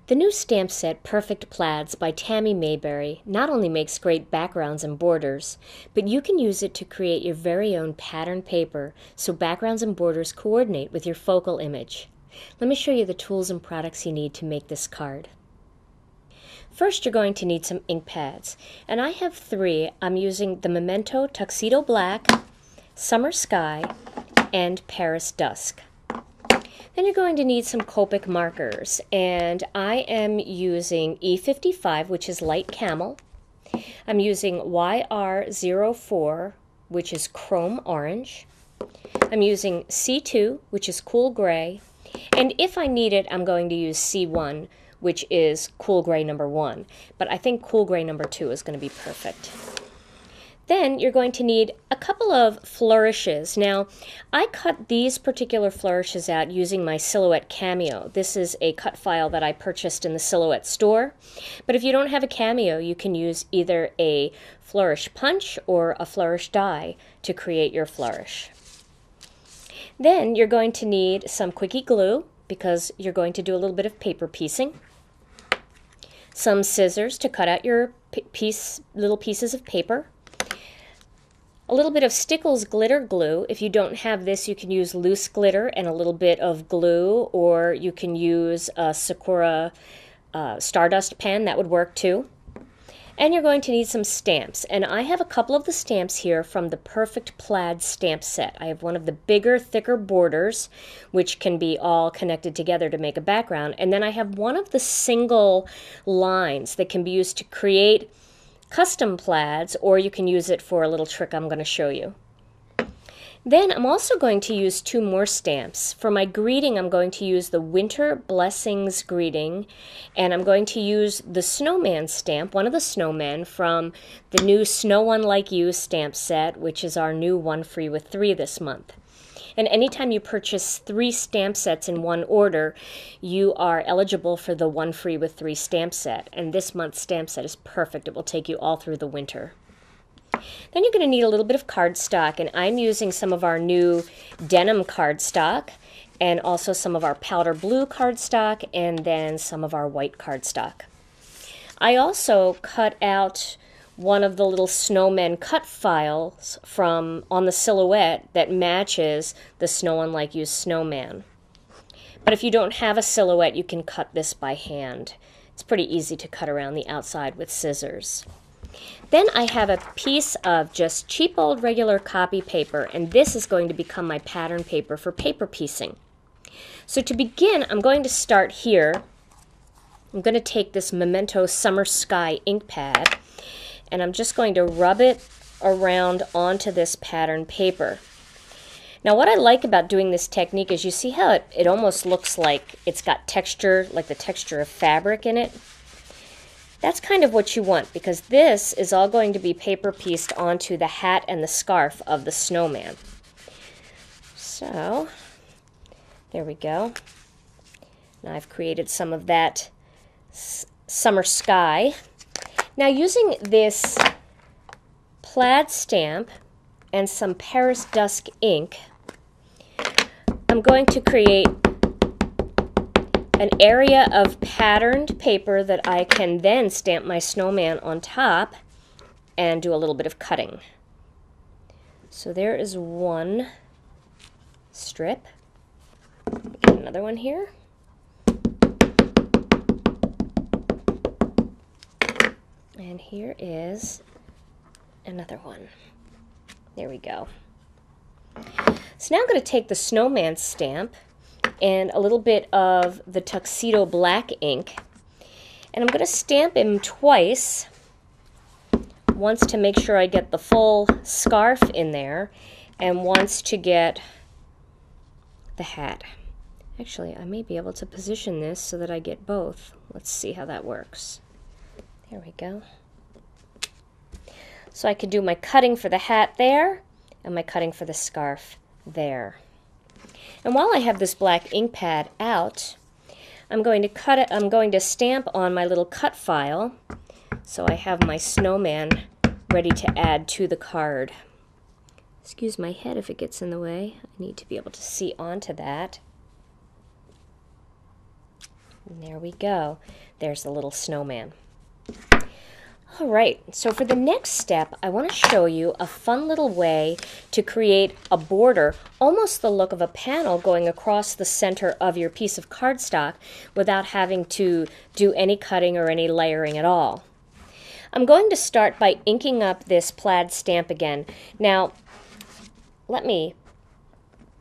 The new stamp set, Perfect Plaids by Tammy Mayberry, not only makes great backgrounds and borders, but you can use it to create your very own pattern paper so backgrounds and borders coordinate with your focal image. Let me show you the tools and products you need to make this card. First, you're going to need some ink pads, and I have 3. I'm using the Memento Tuxedo Black, Summer Sky, and Paris Dusk. Then you're going to need some Copic markers, and I am using E55, which is light camel. I'm using YR04, which is chrome orange. I'm using C2, which is cool gray. And if I need it, I'm going to use C1, which is cool gray number 1. But I think cool gray number 2 is going to be perfect. Then you're going to need a couple of flourishes. Now, I cut these particular flourishes out using my Silhouette Cameo. This is a cut file that I purchased in the Silhouette store. But if you don't have a Cameo, you can use either a flourish punch or a flourish die to create your flourish. Then you're going to need some quickie glue because you're going to do a little bit of paper piecing. Some scissors to cut out your little pieces of paper. A little bit of Stickles glitter glue. If you don't have this, you can use loose glitter and a little bit of glue, or you can use a Sakura Stardust pen. That would work too. And you're going to need some stamps. And I have a couple of the stamps here from the Perfect Plaid stamp set. I have one of the bigger, thicker borders, which can be all connected together to make a background. And then I have one of the single lines that can be used to create custom plaids, or you can use it for a little trick I'm going to show you. Then I'm also going to use 2 more stamps. For my greeting, I'm going to use the Winter Blessings greeting, and I'm going to use the snowman stamp, one of the snowmen from the new Snow One Like You stamp set, which is our new 1 free with 3 this month. And anytime you purchase 3 stamp sets in one order, you are eligible for the 1 free with 3 stamp set. And this month's stamp set is perfect. It will take you all through the winter. Then you're going to need a little bit of cardstock, and I'm using some of our new denim cardstock and also some of our powder blue cardstock and then some of our white cardstock. I also cut out one of the little snowmen cut files from on the Silhouette that matches the Snow One Like You snowman. But if you don't have a Silhouette, you can cut this by hand. It's pretty easy to cut around the outside with scissors. Then I have a piece of just cheap old regular copy paper, and this is going to become my pattern paper for paper piecing. So to begin, I'm going to start here. I'm going to take this Memento Summer Sky ink pad, and I'm just going to rub it around onto this pattern paper. Now what I like about doing this technique is you see how it almost looks like it's got texture, like the texture of fabric in it. That's kind of what you want, because this is all going to be paper pieced onto the hat and the scarf of the snowman. So there we go. Now I've created some of that summer sky. Now using this plaid stamp and some Paris Dusk ink, I'm going to create an area of patterned paper that I can then stamp my snowman on top and do a little bit of cutting. So there is one strip. Get another one here. And here is another one. There we go. So now I'm going to take the snowman stamp and a little bit of the Tuxedo Black ink, and I'm going to stamp him twice, once to make sure I get the full scarf in there, and once to get the hat. Actually, I may be able to position this so that I get both. Let's see how that works. There we go. So I could do my cutting for the hat there, and my cutting for the scarf there. And while I have this black ink pad out, I'm going to cut it. I'm going to stamp on my little cut file, so I have my snowman ready to add to the card. Excuse my head if it gets in the way. I need to be able to see onto that. And there we go. There's the little snowman. All right, so for the next step, I want to show you a fun little way to create a border, almost the look of a panel going across the center of your piece of cardstock without having to do any cutting or any layering at all. I'm going to start by inking up this plaid stamp again. Now, let me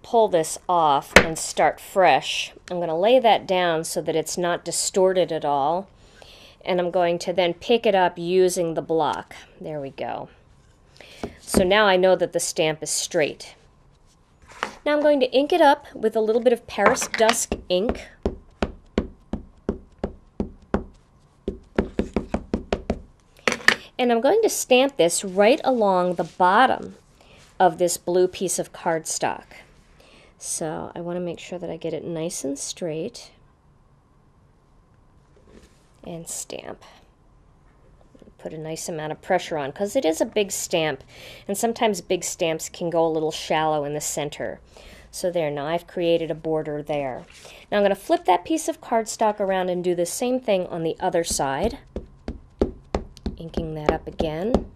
pull this off and start fresh. I'm going to lay that down so that it's not distorted at all. And I'm going to then pick it up using the block. There we go. So now I know that the stamp is straight. Now I'm going to ink it up with a little bit of Paris Dusk ink. And I'm going to stamp this right along the bottom of this blue piece of cardstock. So I want to make sure that I get it nice and straight. And stamp. Put a nice amount of pressure on because it is a big stamp, and sometimes big stamps can go a little shallow in the center. So there, now I've created a border there. Now I'm going to flip that piece of cardstock around and do the same thing on the other side. Inking that up again.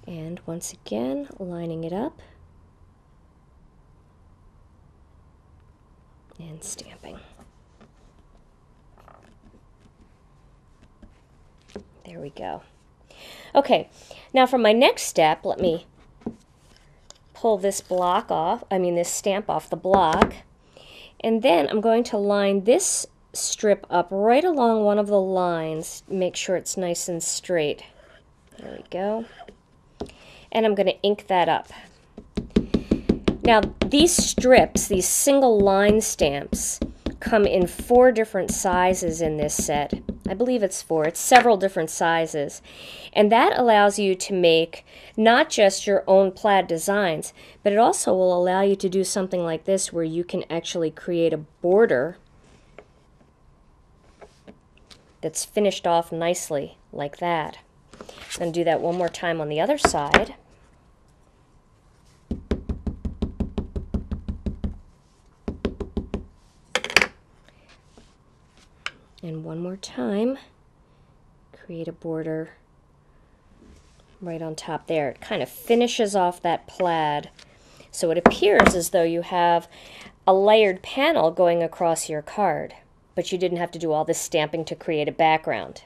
And once again, lining it up. And stamping. There we go. Okay, now for my next step, let me pull this block off, this stamp off the block, and then I'm going to line this strip up right along one of the lines, make sure it's nice and straight. There we go. And I'm going to ink that up. Now, these strips, these single line stamps, come in 4 different sizes in this set. I believe it's 4. It's several different sizes. And that allows you to make not just your own plaid designs, but it also will allow you to do something like this where you can actually create a border that's finished off nicely like that. I'm going to do that one more time on the other side. And one more time, create a border right on top there. It kind of finishes off that plaid, so it appears as though you have a layered panel going across your card, but you didn't have to do all this stamping to create a background.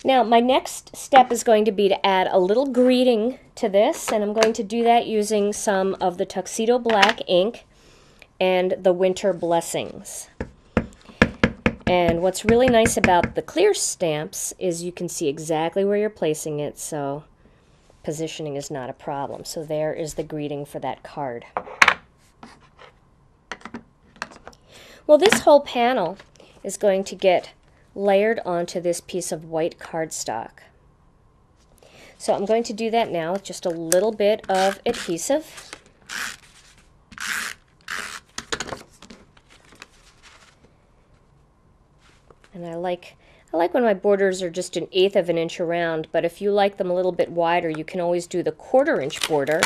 Now, my next step is going to be to add a little greeting to this, and I'm going to do that using some of the Tuxedo Black ink and the Winter Blessings. And what's really nice about the clear stamps is you can see exactly where you're placing it, so positioning is not a problem. So there is the greeting for that card. Well, this whole panel is going to get layered onto this piece of white cardstock. So I'm going to do that now with just a little bit of adhesive. And I like when my borders are just 1/8 of an inch around, but if you like them a little bit wider, you can always do the 1/4 inch border,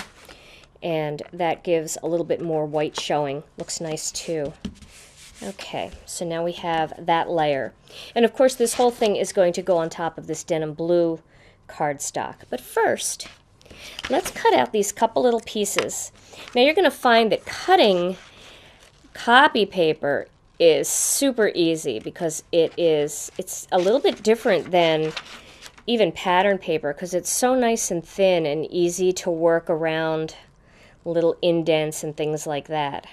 and that gives a little bit more white showing. Looks nice too. Okay, so now we have that layer. And of course this whole thing is going to go on top of this denim blue cardstock. But first, let's cut out these couple little pieces. Now you're going to find that cutting copy paper is super easy because it's a little bit different than even pattern paper because it's so nice and thin and easy to work around little indents and things like that.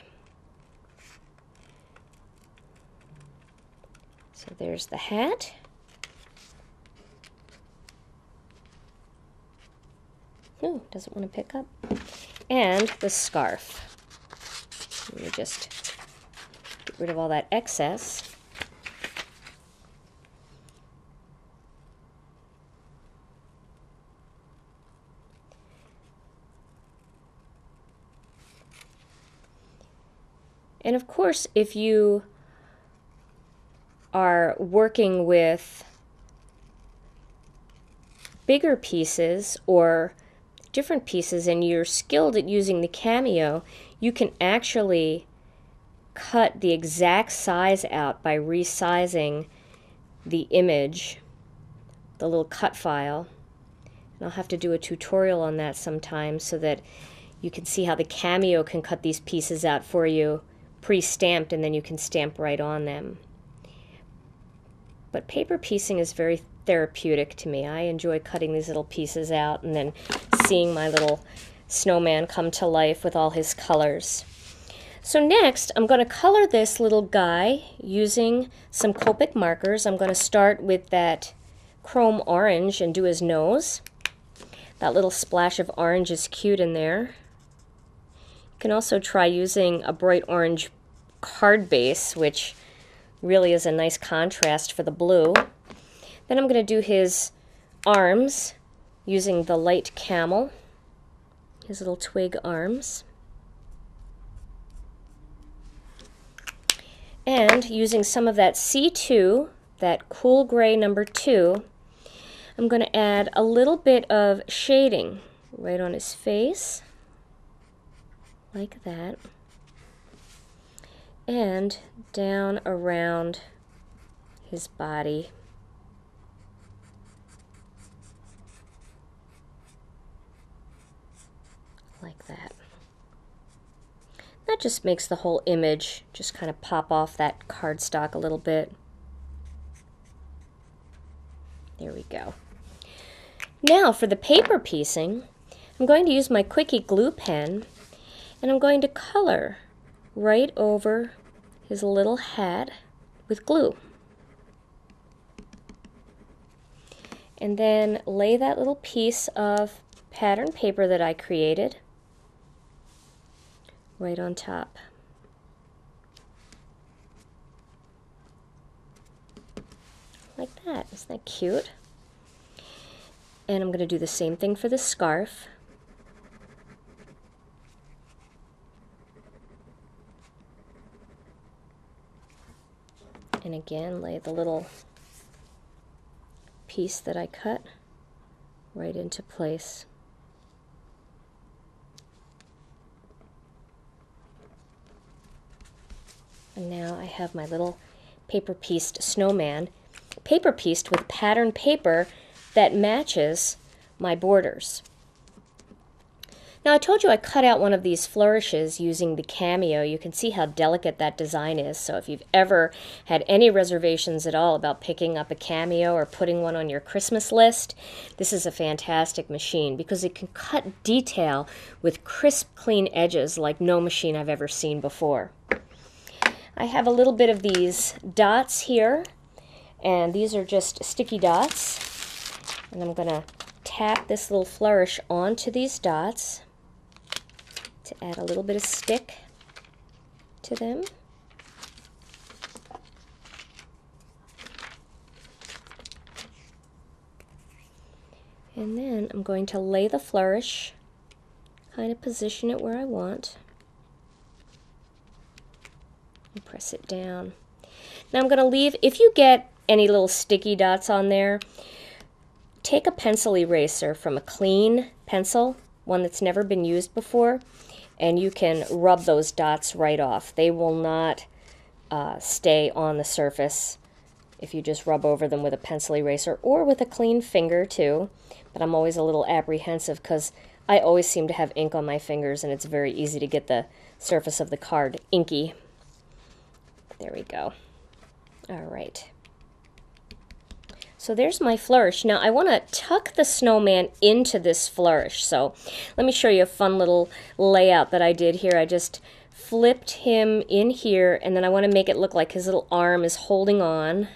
So there's the hat. Ooh, doesn't want to pick up. And the scarf. Let me just get rid of all that excess. And of course, if you are working with bigger pieces or different pieces and you're skilled at using the cameo, you can actually cut the exact size out by resizing the image, the little cut file. And I'll have to do a tutorial on that sometime so that you can see how the Cameo can cut these pieces out for you pre-stamped, and then you can stamp right on them. But paper piecing is very therapeutic to me. I enjoy cutting these little pieces out and then seeing my little snowman come to life with all his colors. So next, I'm going to color this little guy using some Copic markers. I'm going to start with that chrome orange and do his nose. That little splash of orange is cute in there. You can also try using a bright orange card base, which really is a nice contrast for the blue. Then I'm going to do his arms using the light camel, his little twig arms. And using some of that C2, that cool gray number 2, I'm going to add a little bit of shading right on his face, like that, and down around his body. Like that. That just makes the whole image just kind of pop off that cardstock a little bit. There we go. Now for the paper piecing, I'm going to use my Quickie glue pen, and I'm going to color right over his little hat with glue. And then lay that little piece of pattern paper that I created right on top. Like that. Isn't that cute? And I'm going to do the same thing for the scarf. And again, lay the little piece that I cut right into place. And now I have my little paper pieced snowman, paper pieced with pattern paper that matches my borders. Now I told you I cut out one of these flourishes using the Cameo. You can see how delicate that design is. So if you've ever had any reservations at all about picking up a Cameo or putting one on your Christmas list, this is a fantastic machine because it can cut detail with crisp, clean edges like no machine I've ever seen before. I have a little bit of these dots here, and these are just sticky dots. And I'm going to tap this little flourish onto these dots to add a little bit of stick to them. And then I'm going to lay the flourish, kind of position it where I want, and press it down. Now I'm going to leave, if you get any little sticky dots on there, take a pencil eraser from a clean pencil, one that's never been used before, and you can rub those dots right off. They will not stay on the surface if you just rub over them with a pencil eraser or with a clean finger too. But I'm always a little apprehensive because I always seem to have ink on my fingers, and it's very easy to get the surface of the card inky. There we go. All right. So there's my flourish. Now I want to tuck the snowman into this flourish. So let me show you a fun little layout that I did here. I just flipped him in here, and then I want to make it look like his little arm is holding on.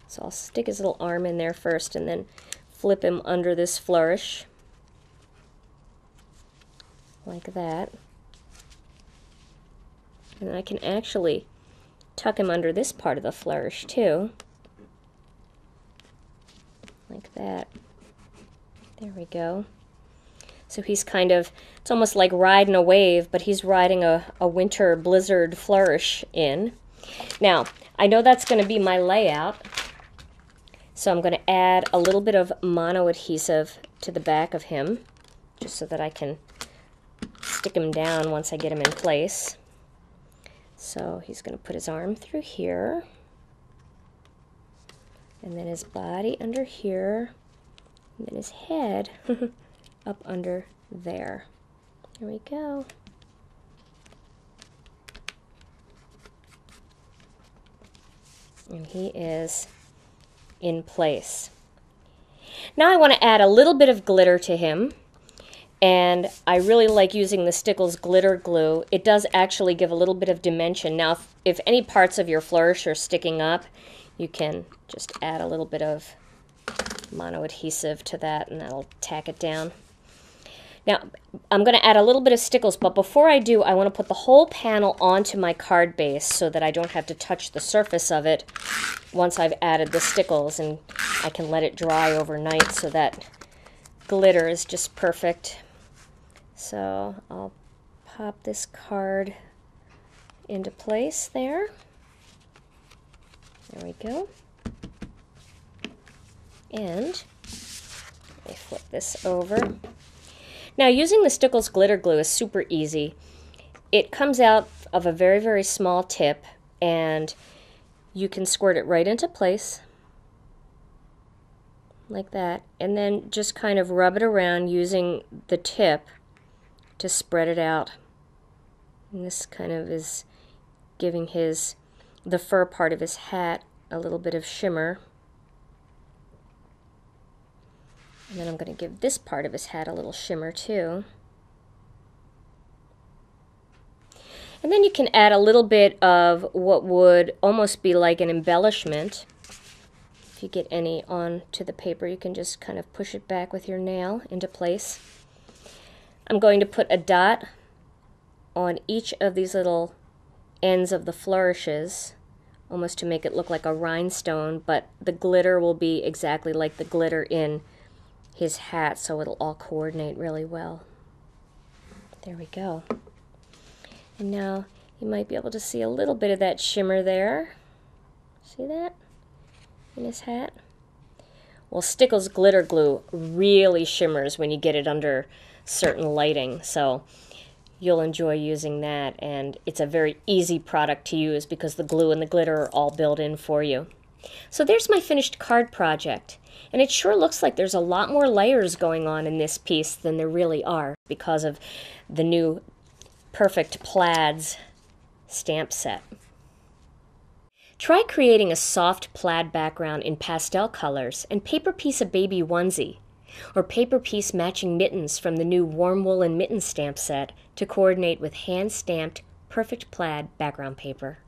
So I'll stick his little arm in there first and then flip him under this flourish. Like that. And then I can actually tuck him under this part of the flourish too. Like that. There we go. So he's kind of, it's almost like riding a wave, but he's riding a winter blizzard flourish in. Now, I know that's going to be my layout, so I'm going to add a little bit of mono adhesive to the back of him, just so that I can stick him down once I get him in place. So he's going to put his arm through here, and then his body under here, and then his head up under there. There we go. And he is in place. Now I want to add a little bit of glitter to him, and I really like using the Stickles glitter glue. It does actually give a little bit of dimension. Now if any parts of your flourish are sticking up, you can just add a little bit of mono adhesive to that, and that'll tack it down. Now, I'm going to add a little bit of Stickles, but before I do, I want to put the whole panel onto my card base so that I don't have to touch the surface of it once I've added the Stickles, and I can let it dry overnight so that glitter is just perfect. So I'll pop this card into place there. There we go. And I flip this over. Now, using the Stickles glitter glue is super easy. It comes out of a very, very small tip, and you can squirt it right into place, like that, and then just kind of rub it around using the tip to spread it out. And this kind of is giving the fur part of his hat a little bit of shimmer. And then I'm going to give this part of his hat a little shimmer too. And then you can add a little bit of what would almost be like an embellishment. If you get any onto the paper, you can just kind of push it back with your nail into place. I'm going to put a dot on each of these little ends of the flourishes, almost to make it look like a rhinestone, but the glitter will be exactly like the glitter in his hat, so it'll all coordinate really well. There we go. And now you might be able to see a little bit of that shimmer there. See that in his hat? Well, Stickles glitter glue really shimmers when you get it under certain lighting, so you'll enjoy using that, and it's a very easy product to use because the glue and the glitter are all built in for you. So there's my finished card project, and it sure looks like there's a lot more layers going on in this piece than there really are because of the new Perfect Plaids stamp set. Try creating a soft plaid background in pastel colors and paper piece a baby onesie, or paper piece matching mittens from the new Warm Woolen Mitten stamp set to coordinate with hand-stamped Perfect Plaid background paper.